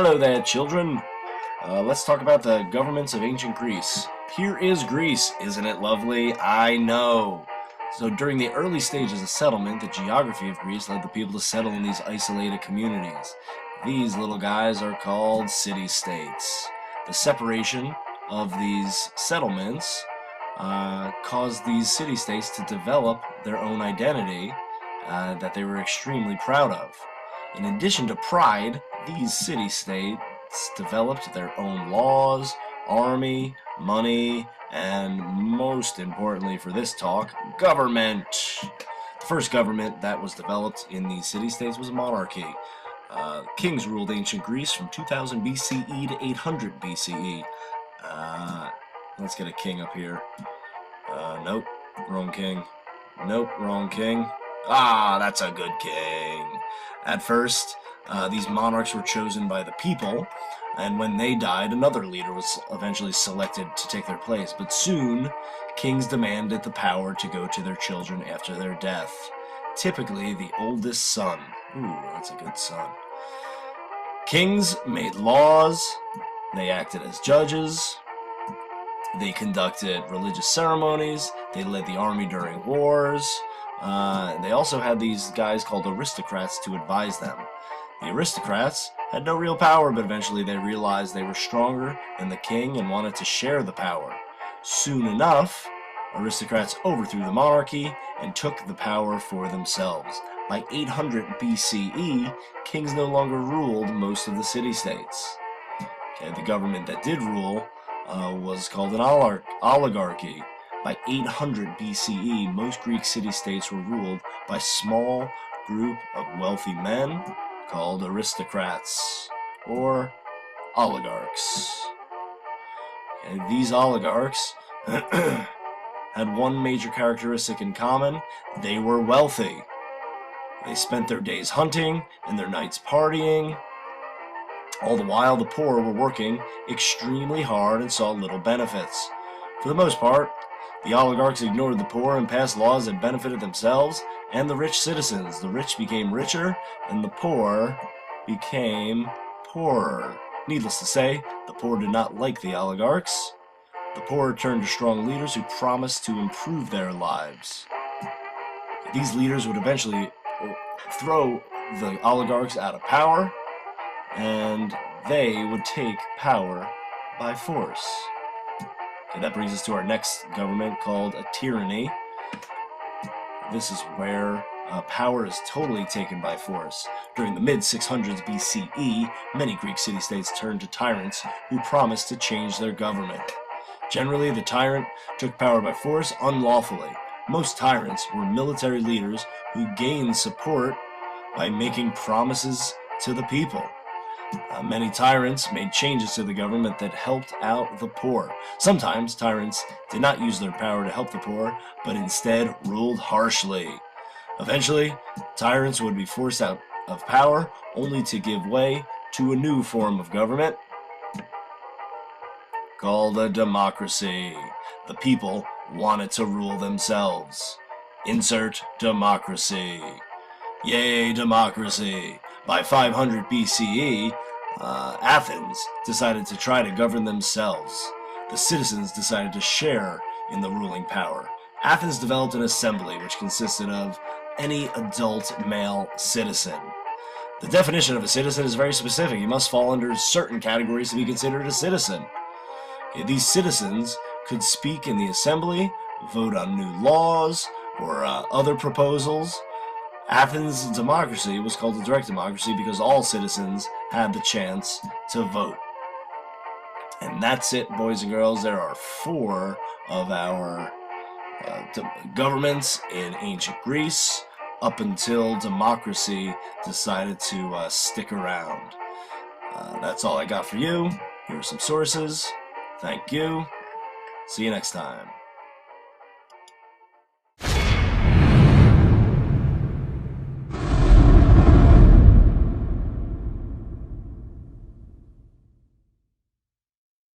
Hello there, children. Let's talk about the governments of ancient Greece. Here is Greece. Isn't it lovely? I know. So during the early stages of settlement, the geography of Greece led the people to settle in these isolated communities. These little guys are called city-states. The separation of these settlements caused these city-states to develop their own identity that they were extremely proud of. In addition to pride, these city-states developed their own laws, army, money, and most importantly for this talk, government. The first government that was developed in these city-states was a monarchy. Kings ruled ancient Greece from 2000 BCE to 800 BCE. Let's get a king up here. Nope, wrong king. Nope, wrong king. Ah, that's a good king. At first, these monarchs were chosen by the people, and when they died, another leader was eventually selected to take their place. But soon, kings demanded the power to go to their children after their death. Typically, the oldest son. Ooh, that's a good son. Kings made laws, they acted as judges, they conducted religious ceremonies, they led the army during wars. They also had these guys called aristocrats to advise them. The aristocrats had no real power, but eventually they realized they were stronger than the king and wanted to share the power. Soon enough, aristocrats overthrew the monarchy and took the power for themselves. By 800 BCE, kings no longer ruled most of the city-states. Okay, the government that did rule was called an oligarchy. By 800 BCE, most Greek city-states were ruled by a small group of wealthy men called aristocrats, or oligarchs. And these oligarchs had one major characteristic in common: they were wealthy. They spent their days hunting and their nights partying. All the while, the poor were working extremely hard and saw little benefits. For the most part, the oligarchs ignored the poor and passed laws that benefited themselves and the rich citizens. The rich became richer, and the poor became poorer. Needless to say, the poor did not like the oligarchs. The poor turned to strong leaders who promised to improve their lives. These leaders would eventually throw the oligarchs out of power, and they would take power by force. Okay, that brings us to our next government, called a tyranny. This is where power is totally taken by force. During the mid-600s BCE, many Greek city-states turned to tyrants who promised to change their government. Generally, the tyrant took power by force unlawfully. Most tyrants were military leaders who gained support by making promises to the people. Many tyrants made changes to the government that helped out the poor. Sometimes tyrants did not use their power to help the poor, but instead ruled harshly. Eventually, tyrants would be forced out of power, only to give way to a new form of government called a democracy. The people wanted to rule themselves. Insert democracy. Yay, democracy! By 500 BCE, Athens decided to try to govern themselves. The citizens decided to share in the ruling power. Athens developed an assembly which consisted of any adult male citizen. The definition of a citizen is very specific. You must fall under certain categories to be considered a citizen. Okay, these citizens could speak in the assembly, vote on new laws, or other proposals. Athens' democracy was called a direct democracy because all citizens had the chance to vote. And that's it, boys and girls. There are 4 of our governments in ancient Greece up until democracy decided to stick around. That's all I got for you. Here are some sources. Thank you. See you next time.